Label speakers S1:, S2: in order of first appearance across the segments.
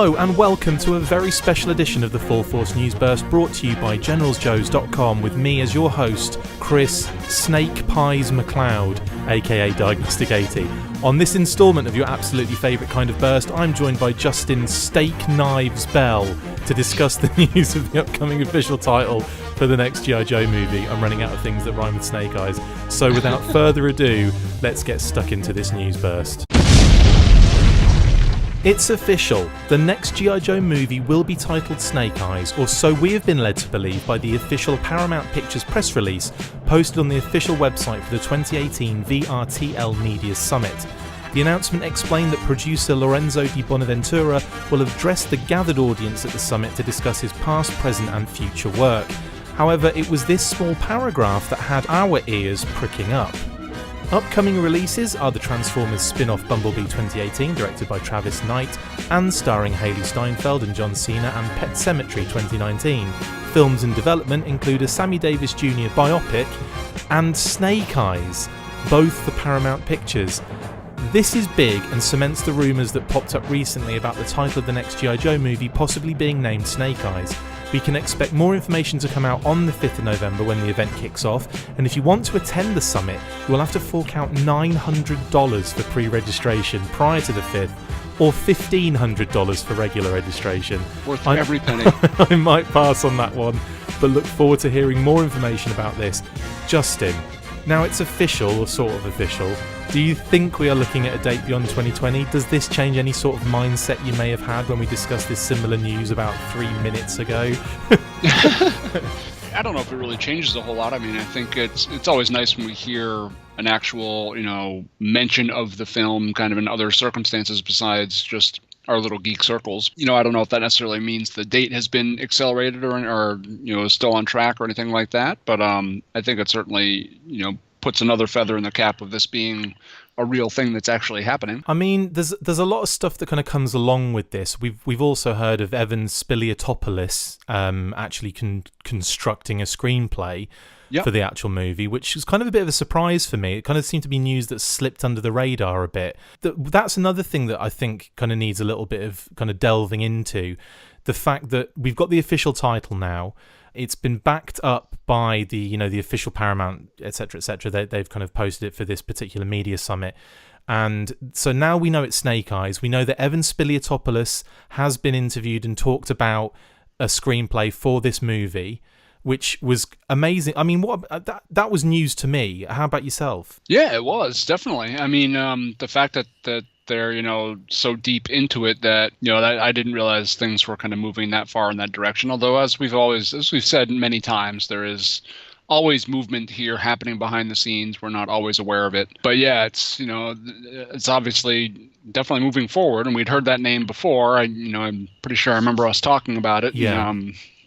S1: Hello and welcome to a very special edition of the Full Force News Burst, brought to you by GeneralsJoes.com, with me as your host, Chris Snake Pies McLeod, aka Diagnostic 80. On this instalment of your absolutely favourite kind of burst, I'm joined by Justin Steak Knives Bell to discuss the news of the upcoming official title for the next G.I. Joe movie. I'm running out of things that rhyme with Snake Eyes. So without further ado, let's get stuck into this news burst. It's official. The next G.I. Joe movie will be titled Snake Eyes, or so we have been led to believe by the official Paramount Pictures press release posted on the official website for the 2018 VRTL Media Summit. The announcement explained that producer Lorenzo Di Bonaventura will have addressed the gathered audience at the summit to discuss his past, present and future work. However, it was this small paragraph that had our ears pricking up. Upcoming releases are the Transformers spin-off Bumblebee 2018, directed by Travis Knight, and starring Haley Steinfeld and John Cena, and Pet Sematary 2019. Films in development include a Sammy Davis Jr. biopic and Snake Eyes, both for Paramount Pictures. This is big and cements the rumours that popped up recently about the title of the next G.I. Joe movie possibly being named Snake Eyes. We can expect more information to come out on the 5th of November when the event kicks off, and if you want to attend the summit, you will have to fork out $900 for pre-registration prior to the 5th, or $1,500 for regular registration.
S2: Worth every penny.
S1: I might pass on that one, but look forward to hearing more information about this. Justin, now it's official, or sort of official. Do you think we are looking at a date beyond 2020? Does this change any sort of mindset you may have had when we discussed this similar news about 3 minutes ago?
S2: I don't know if it really changes a whole lot. I mean, I think it's always nice when we hear an actual, mention of the film kind of in other circumstances besides just our little geek circles. I don't know if that necessarily means the date has been accelerated or is still on track or anything like that. But I think it certainly, puts another feather in the cap of this being a real thing that's actually happening.
S1: I mean, there's a lot of stuff that kind of comes along with this. We've also heard of Evan Spiliotopoulos actually constructing a screenplay for the actual movie, which was kind of a bit of a surprise for me. It kind of seemed to be news that slipped under the radar a bit. That's another thing that I think kind of needs a little bit of kind of delving into. The fact that we've got the official title now. It's been backed up by the official Paramount, etc., etc. They've kind of posted it for this particular media summit. And so now we know it's Snake Eyes. We know that Evan Spiliotopoulos has been interviewed and talked about a screenplay for this movie, which was amazing. I mean, that was news to me. How about yourself?
S2: Yeah, it was, definitely. I mean, the fact that they're, so deep into it that, that I didn't realize things were kind of moving that far in that direction. Although, as we've said many times, there is always movement here happening behind the scenes. We're not always aware of it. But yeah, it's obviously definitely moving forward. And we'd heard that name before. I'm pretty sure I remember us talking about it.
S1: Yeah.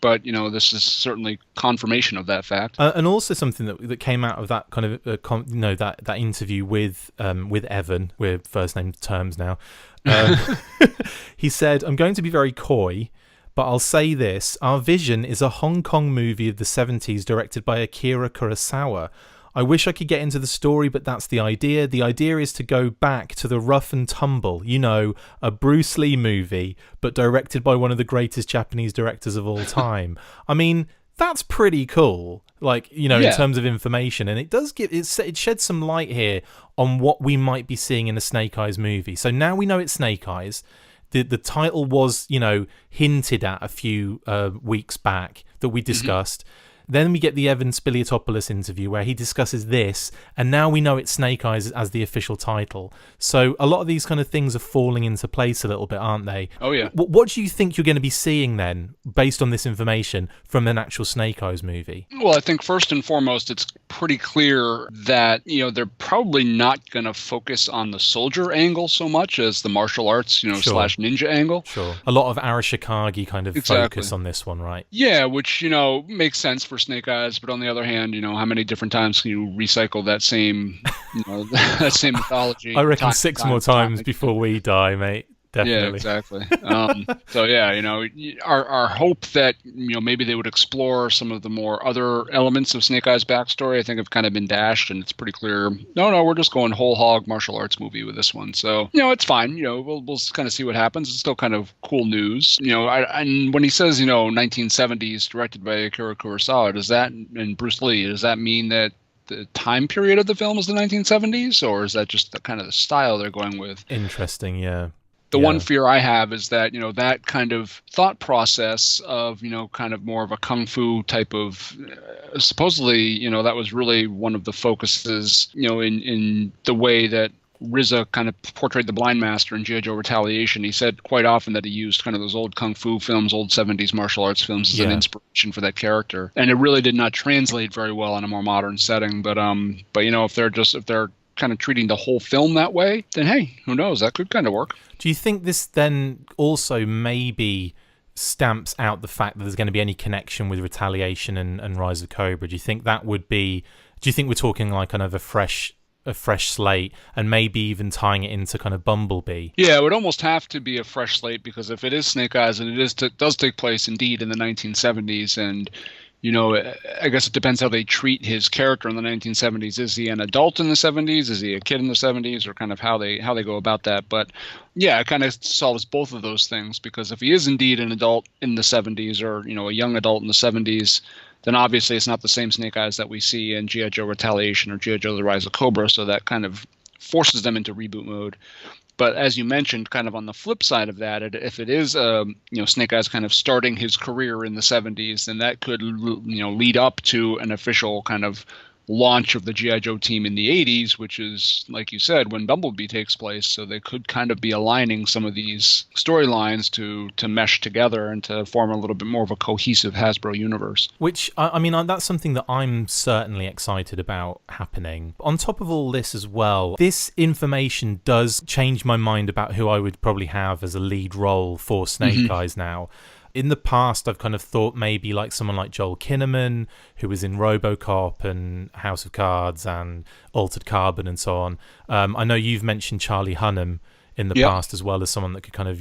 S2: But, this is certainly confirmation of that fact.
S1: And also something that came out of that kind of, that interview with Evan, we're first name terms now. He said, "I'm going to be very coy, but I'll say this. Our vision is a Hong Kong movie of the 70s directed by Akira Kurosawa. I wish I could get into the story, but that's the idea. The idea is to go back to the rough and tumble, a Bruce Lee movie, but directed by one of the greatest Japanese directors of all time." I mean, that's pretty cool, in terms of information. And it does it sheds some light here on what we might be seeing in a Snake Eyes movie. So now we know it's Snake Eyes. The title was, hinted at a few weeks back that we discussed. Mm-hmm. Then we get the Evan Spiliotopoulos interview where he discusses this, and now we know it's Snake Eyes as the official title. So a lot of these kind of things are falling into place a little bit, aren't they?
S2: Oh, yeah.
S1: What do you think you're going to be seeing then, based on this information, from an actual Snake Eyes movie?
S2: Well, I think first and foremost, it's pretty clear that, they're probably not going to focus on the soldier angle so much as the martial arts,
S1: Sure.
S2: slash ninja angle.
S1: Sure. A lot of Arashikage kind of focus on this one, right?
S2: Yeah, which, makes sense for Snake Eyes, but on the other hand, how many different times can you recycle that same, that same mythology?
S1: I reckon six more times before we die, mate.
S2: Yeah,
S1: Definitely.
S2: exactly. So yeah, our hope that maybe they would explore some of the more other elements of Snake Eyes' backstory, I think, have kind of been dashed, and it's pretty clear. No, we're just going whole hog martial arts movie with this one. So it's fine. We'll kind of see what happens. It's still kind of cool news. And when he says 1970s, directed by Akira Kurosawa, and Bruce Lee, does that mean that the time period of the film is the 1970s, or is that just the kind of the style they're going with?
S1: Interesting, yeah.
S2: The one fear I have is that, that kind of thought process of, kind of more of a kung fu type of, supposedly, that was really one of the focuses, in the way that RZA kind of portrayed the blind master in G.I. Joe Retaliation. He said quite often that he used kind of those old kung fu films, old 70s martial arts films as an inspiration for that character. And it really did not translate very well in a more modern setting. But if they're kind of treating the whole film that way, then hey, who knows? That could kind of work.
S1: Do you think this then also maybe stamps out the fact that there's going to be any connection with Retaliation and Rise of Cobra? Do you think that would be? Do you think we're talking like kind of a fresh slate, and maybe even tying it into kind of Bumblebee?
S2: Yeah, it would almost have to be a fresh slate, because if it is Snake Eyes and does take place indeed in the 1970s, and I guess it depends how they treat his character in the 1970s. Is he an adult in the 70s? Is he a kid in the 70s? Or kind of how they go about that. But yeah, it kind of solves both of those things, because if he is indeed an adult in the 70s, or a young adult in the 70s, then obviously it's not the same Snake Eyes that we see in G.I. Joe Retaliation or G.I. Joe The Rise of Cobra. So that kind of forces them into reboot mode. But as you mentioned, kind of on the flip side of that, if it is, Snake Eyes kind of starting his career in the 70s, then that could, lead up to an official kind of launch of the G.I. Joe team in the 80s, which is, like you said, when Bumblebee takes place. So they could kind of be aligning some of these storylines to mesh together and to form a little bit more of a cohesive Hasbro universe.
S1: Which, I mean, that's something that I'm certainly excited about happening. On top of all this as well, this information does change my mind about who I would probably have as a lead role for Snake Eyes now. In the past, I've kind of thought maybe like someone like Joel Kinnaman, who was in RoboCop and House of Cards and Altered Carbon and so on. I know you've mentioned Charlie Hunnam in the past as well as someone that could kind of,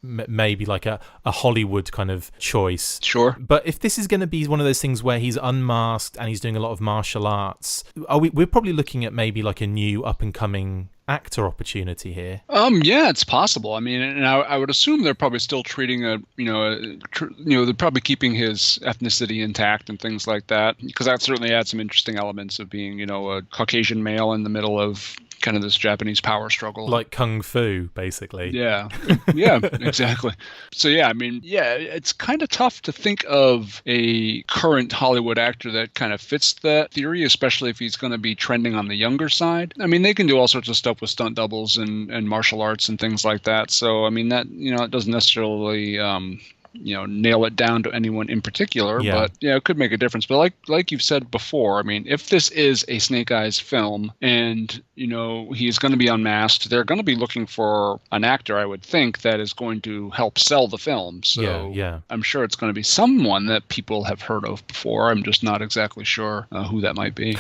S1: maybe like a Hollywood kind of choice.
S2: Sure.
S1: But if this is going to be one of those things where he's unmasked and he's doing a lot of martial arts, we're probably looking at maybe like a new up-and-coming actor opportunity here.
S2: Yeah, it's possible. I mean, and I would assume they're probably still treating they're probably keeping his ethnicity intact and things like that, because that certainly adds some interesting elements of being, a Caucasian male in the middle of kind of this Japanese power struggle.
S1: Like Kung Fu, basically.
S2: Yeah, exactly. So yeah, I mean, it's kind of tough to think of a current Hollywood actor that kind of fits that theory, especially if he's going to be trending on the younger side. I mean, they can do all sorts of stuff with stunt doubles and martial arts and things like that. So, I mean, that, it doesn't necessarily nail it down to anyone in particular, but it could make a difference. But like you've said before, I mean, if this is a Snake Eyes film and he's going to be unmasked, they're going to be looking for an actor, I would think, that is going to help sell the film. So I'm sure it's going to be someone that people have heard of before. I'm just not exactly sure who that might be.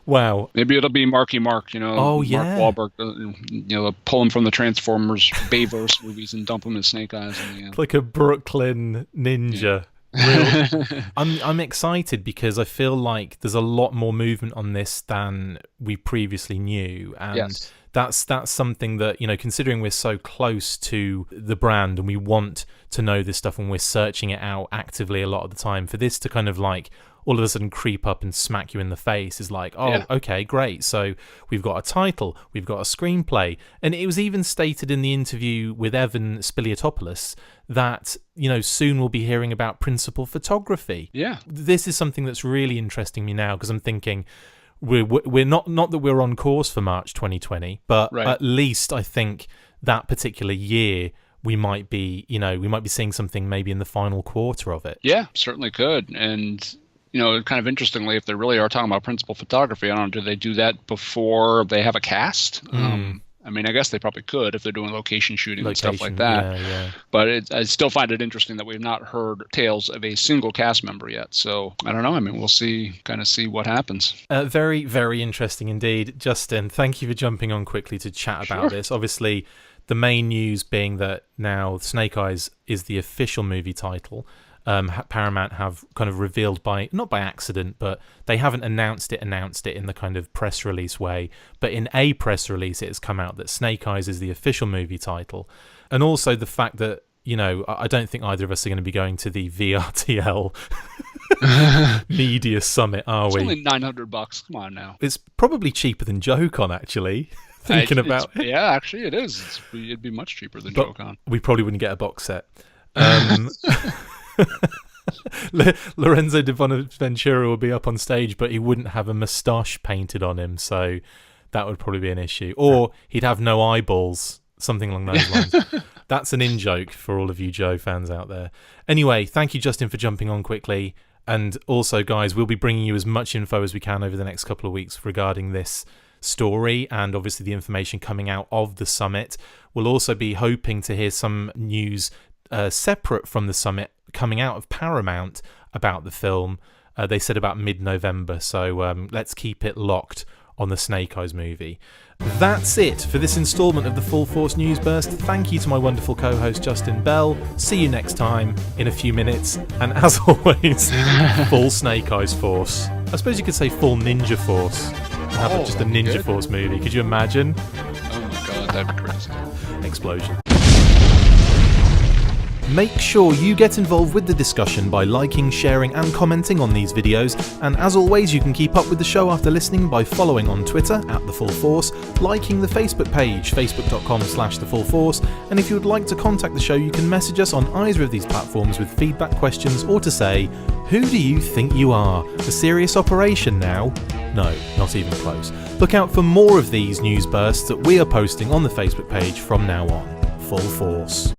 S1: Wow.
S2: Maybe it'll be Marky Mark,
S1: Oh, yeah.
S2: Mark Wahlberg, pull him from the Transformers Bayverse movies and dump him in Snake Eyes in the end.
S1: Like a Brooklyn ninja. Yeah. I'm excited because I feel like there's a lot more movement on this than we previously knew. And that's something that, considering we're so close to the brand and we want to know this stuff and we're searching it out actively a lot of the time, for this to kind of like all of a sudden creep up and smack you in the face is like, okay, great. So we've got a title, we've got a screenplay. And it was even stated in the interview with Evan Spiliotopoulos that, soon we'll be hearing about principal photography.
S2: Yeah.
S1: This is something that's really interesting me now, because I'm thinking we're not that we're on course for March 2020, but at least I think that particular year we might be seeing something maybe in the final quarter of it. Yeah,
S2: certainly could. And kind of interestingly, if they really are talking about principal photography, I don't know, do they do that before they have a cast? I mean, I guess they probably could if they're doing location shooting and stuff like that.
S1: Yeah.
S2: But I still find it interesting that we've not heard tales of a single cast member yet. So I don't know. I mean, we'll see what happens.
S1: Very, very interesting indeed. Justin, thank you for jumping on quickly to chat about this. Obviously, The main news being that now Snake Eyes is the official movie title. Paramount have kind of revealed not by accident, but they haven't announced it in the kind of press release way, but in a press release it has come out that Snake Eyes is the official movie title. And also the fact that, I don't think either of us are going to be going to the VRTL Media Summit, are we?
S2: It's only $900. Come on now.
S1: It's probably cheaper than JoeCon, actually. Thinking about it.
S2: Yeah, actually it is. It'd be much cheaper than JoeCon.
S1: We probably wouldn't get a box set. Lorenzo de Bonaventura will be up on stage, but he wouldn't have a moustache painted on him, so that would probably be an issue. Or he'd have no eyeballs, something along those lines. That's an in-joke for all of you Joe fans out there. Anyway, thank you, Justin, for jumping on quickly. And also, guys, we'll be bringing you as much info as we can over the next couple of weeks regarding this story and obviously the information coming out of the summit. We'll also be hoping to hear some news separate from the summit coming out of Paramount about the film. They said about mid-November, so let's keep it locked on the Snake Eyes movie. That's it for this instalment of the Full Force News Burst. Thank you to my wonderful co-host Justin Bell. See you next time in a few minutes, and as always, full Snake Eyes Force. I suppose you could say full Ninja Force and have just a Ninja Force movie. Could you imagine?
S2: Oh my god, that'd be crazy.
S1: Explosion. Make sure you get involved with the discussion by liking, sharing and commenting on these videos, and as always you can keep up with the show after listening by following on Twitter @TheFullForce, liking the Facebook page facebook.com/TheFullForce, and if you would like to contact the show you can message us on either of these platforms with feedback, questions or to say, who do you think you are? A serious operation now? No, not even close. Look out for more of these news bursts that we are posting on the Facebook page from now on. Full Force.